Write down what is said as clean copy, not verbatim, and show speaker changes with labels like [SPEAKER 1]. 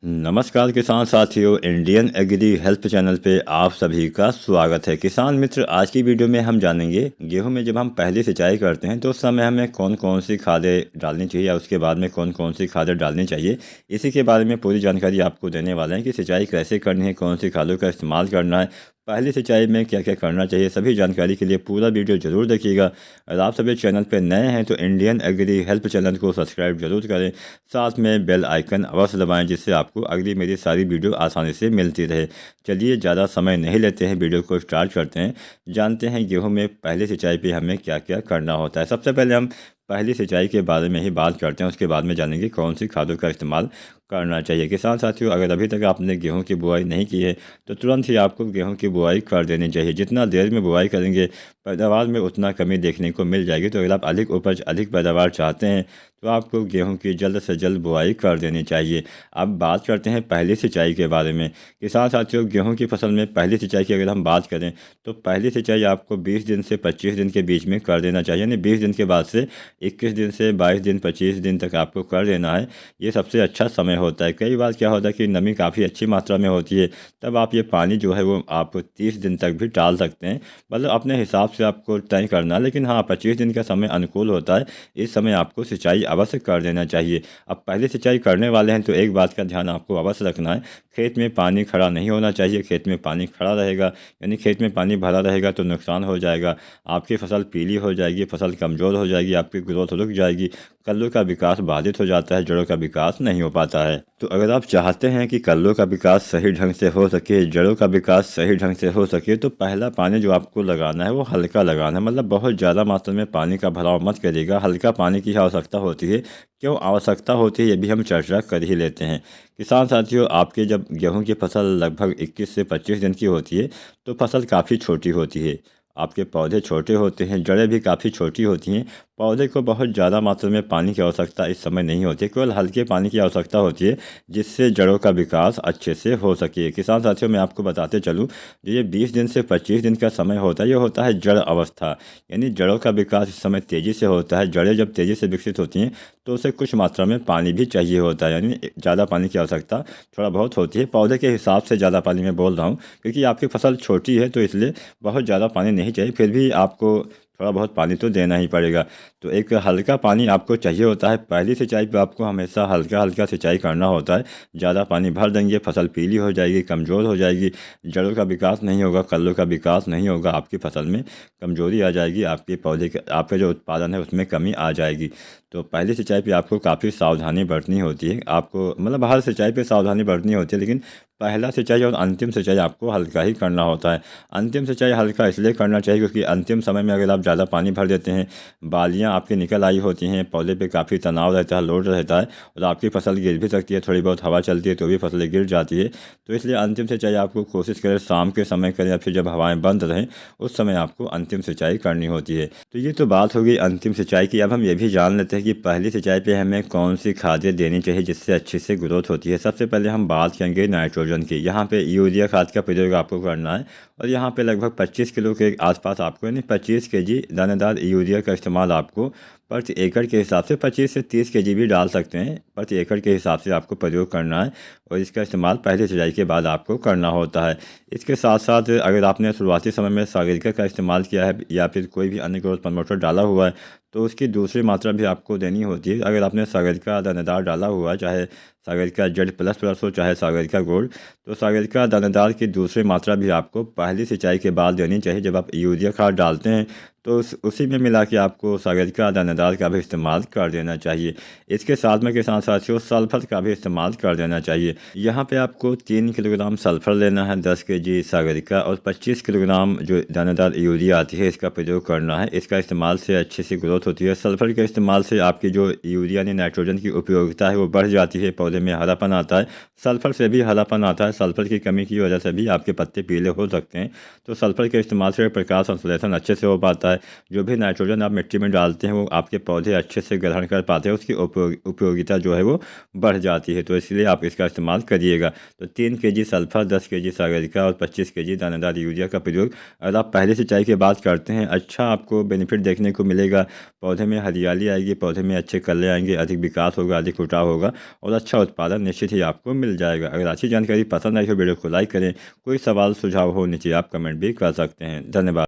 [SPEAKER 1] नमस्कार किसान साथियों, इंडियन एग्री हेल्प चैनल पे आप सभी का स्वागत है। किसान मित्र, आज की वीडियो में हम जानेंगे गेहूं में जब हम पहली सिंचाई करते हैं तो उस समय हमें कौन कौन सी खादें डालनी चाहिए या उसके बाद में कौन कौन सी खादें डालनी चाहिए। इसी के बारे में पूरी जानकारी आपको देने वाले हैं कि सिंचाई कैसे करनी है, कौन सी खादों का इस्तेमाल करना है, पहली सिंचाई में क्या क्या करना चाहिए। सभी जानकारी के लिए पूरा वीडियो जरूर देखिएगा। अगर आप सभी चैनल पर नए हैं तो इंडियन एग्री हेल्प चैनल को सब्सक्राइब जरूर करें, साथ में बेल आइकन अवश्य दबाएं जिससे आपको अगली मेरी सारी वीडियो आसानी से मिलती रहे। चलिए ज़्यादा समय नहीं लेते हैं, वीडियो को स्टार्ट करते हैं। जानते हैं गेहूं में पहली सिंचाई पे हमें क्या क्या करना होता है। सबसे पहले हम पहली सिंचाई के बारे में ही बात करते हैं, उसके बाद में जानेंगे कौन सी खादों का इस्तेमाल करना चाहिए। किसान साथियों, अगर अभी तक आपने गेहूं की बुआई नहीं की है तो तुरंत ही आपको गेहूं की बुआई कर देनी चाहिए। जितना देर में बुआई करेंगे पैदावार में उतना कमी देखने को मिल जाएगी। तो अगर आप अधिक उपज अधिक पैदावार चाहते हैं तो आपको गेहूं की जल्द से जल्द बुआई कर देनी चाहिए। अब बात करते हैं पहली सिंचाई के बारे में। किसान साथियों, गेहूं की फसल में पहली सिंचाई की अगर हम बात करें तो पहली सिंचाई आपको 20 दिन से 25 दिन के बीच में कर देना चाहिए। यानी 20 दिन के बाद से 21 दिन से 22 दिन 25 दिन तक आपको कर देना है। ये सबसे अच्छा समय होता है। कई बार क्या होता है कि नमी काफ़ी अच्छी मात्रा में होती है, तब आप ये पानी जो है वो आप 30 दिन तक भी डाल सकते हैं। मतलब अपने हिसाब से आपको तय करना है, लेकिन हाँ 25 दिन का समय अनुकूल होता है। इस समय आपको सिंचाई अवश्य कर देना चाहिए। अब पहले सिंचाई करने वाले हैं तो एक बात का ध्यान आपको अवश्य रखना है, खेत में पानी खड़ा नहीं होना चाहिए। खेत में पानी खड़ा रहेगा यानी खेत में पानी भरा रहेगा तो नुकसान हो जाएगा, आपकी फसल पीली हो जाएगी, फसल कमज़ोर हो जाएगी, आपकी ग्रोथ रुक जाएगी, कल्लों का विकास बाधित हो जाता है, जड़ों का विकास नहीं हो पाता है। तो अगर आप चाहते हैं कि कल्लों का विकास सही ढंग से हो सके, जड़ों का विकास सही ढंग से हो सके, तो पहला पानी जो आपको लगाना है वो हल्का लगाना है। मतलब बहुत ज़्यादा मात्रा में पानी का भराव मत करिएगा। हल्का पानी की आवश्यकता होती है। क्यों आवश्यकता होती है ये भी हम चर्चा कर ही लेते हैं। किसान साथियों, आपके जब गेहूं की फसल लगभग 21 से 25 दिन की होती है तो फसल काफ़ी छोटी होती है, आपके पौधे छोटे होते हैं, जड़ें भी काफ़ी छोटी होती हैं। पौधे को बहुत ज़्यादा मात्रा में पानी की आवश्यकता इस समय नहीं होती, केवल हल्के पानी की आवश्यकता होती है जिससे जड़ों का विकास अच्छे से हो सके। किसान साथियों, मैं आपको बताते चलूँ, जो ये 20 दिन से 25 दिन का समय होता है ये होता है जड़ अवस्था। यानी जड़ों का विकास इस समय तेज़ी से होता है। जड़ें जब तेज़ी से विकसित होती हैं तो उसे कुछ मात्रा में पानी भी चाहिए होता है, यानी ज़्यादा पानी की आवश्यकता थोड़ा बहुत होती है। पौधे के हिसाब से ज़्यादा पानी मैं बोल रहा हूँ क्योंकि आपकी फसल छोटी है तो इसलिए बहुत ज़्यादा पानी नहीं चाहिए, फिर भी आपको थोड़ा बहुत पानी तो देना ही पड़ेगा। तो एक हल्का पानी आपको चाहिए होता है। पहली सिंचाई पे आपको हमेशा हल्का हल्का सिंचाई करना होता है। ज़्यादा पानी भर देंगे फसल पीली हो जाएगी, कमज़ोर हो जाएगी, जड़ों का विकास नहीं होगा, कल्लों का विकास नहीं होगा, आपकी फसल में कमज़ोरी आ जाएगी, आपके पौधे के आपका जो उत्पादन है उसमें कमी आ जाएगी। तो पहली सिंचाई पे आपको काफ़ी सावधानी बरतनी होती है। आपको मतलब हर सिंचाई पे सावधानी बरतनी होती है, लेकिन पहला सिंचाई और अंतिम सिंचाई आपको हल्का ही करना होता है। अंतिम सिंचाई हल्का इसलिए करना चाहिए क्योंकि अंतिम समय में अगर आप ज़्यादा पानी भर देते हैं, बालियाँ आपकी निकल आई होती हैं, पौधे पे काफ़ी तनाव रहता है, लोड रहता है और आपकी फसल गिर भी सकती है। थोड़ी बहुत हवा चलती है तो भी फसलें गिर जाती है। तो इसलिए अंतिम सिंचाई आपको कोशिश करें शाम के समय करें या फिर जब हवाएँ बंद रहें उस समय आपको अंतिम सिंचाई करनी होती है। तो ये तो बात होगी अंतिम सिंचाई की। अब हम ये भी जान लेते हैं कि पहली सिंचाई पे हमें कौन सी खादें देनी चाहिए जिससे अच्छी से ग्रोथ होती है। सबसे पहले हम बात करेंगे नाइट्रोजन की। यहाँ पे यूरिया खाद का प्रयोग आपको करना है और यहाँ पे लगभग 25 किलो के आसपास आपको, यानी 25 केजी दानेदार यूरिया का इस्तेमाल आपको प्रति एकड़ के हिसाब से 25 से 30 केजी भी डाल सकते हैं, प्रति एकड़ के हिसाब से आपको प्रयोग करना है और इसका इस्तेमाल पहली सिंचाई के बाद आपको करना होता है। इसके साथ साथ अगर आपने शुरुआती समय में सागरिका का इस्तेमाल किया है या फिर कोई भी अन्य ग्रोथ प्रमोटर डाला हुआ है तो उसकी दूसरी मात्रा भी आपको देनी होती है। अगर आपने सागरिका दानेदार डाला हुआ है, चाहे सागरिका Z++ हो चाहे सागरिका गोल्ड, तो सागरिका दानेदार की दूसरी मात्रा भी आपको पहली सिंचाई के बाद देनी चाहिए। जब आप यूरिया खाद डालते हैं तो उसी में मिला के आपको सागरिका दानेदार का भी इस्तेमाल कर देना चाहिए। इसके साथ में किसान साथियों सल्फर का भी इस्तेमाल कर देना चाहिए। यहाँ पे आपको 3 किलोग्राम सल्फर लेना है, 10 केजी सागरिका और 25 किलोग्राम जो दानेदार यूरिया आती है इसका प्रयोग करना है। इसका इस्तेमाल से अच्छी सी ग्रोथ होती है। सल्फर के इस्तेमाल से आपकी जो यूरिया यानी नाइट्रोजन की उपयोगिता है वो बढ़ जाती है, पौधे में हरापन आता है। सल्फर से भी हरापन आता है, सल्फर की कमी की वजह से भी आपके पत्ते पीले हो सकते हैं। तो सल्फर के इस्तेमाल से प्रकाश संश्लेषण अच्छे से हो पाता है। जो भी नाइट्रोजन आप मिट्टी में डालते हैं वो आप आपके पौधे अच्छे से ग्रहण कर पाते हैं, उसकी उपयोगिता जो है वो बढ़ जाती है। तो इसलिए आप इसका इस्तेमाल करिएगा। तो 3 केजी सल्फर, 10 केजी सागरिका और 25 केजी दानेदार यूरिया का प्रयोग अगर आप पहले सिंचाई के बाद करते हैं, अच्छा आपको बेनिफिट देखने को मिलेगा। पौधे में हरियाली आएगी, पौधे में अच्छे कल्ले आएंगे, अधिक विकास होगा, अधिक उठाव होगा और अच्छा उत्पादन निश्चित ही आपको मिल जाएगा। अगर अच्छी जानकारी पसंद आई तो वीडियो को लाइक करें। कोई सवाल सुझाव हो नीचे आप कमेंट भी कर सकते हैं। धन्यवाद।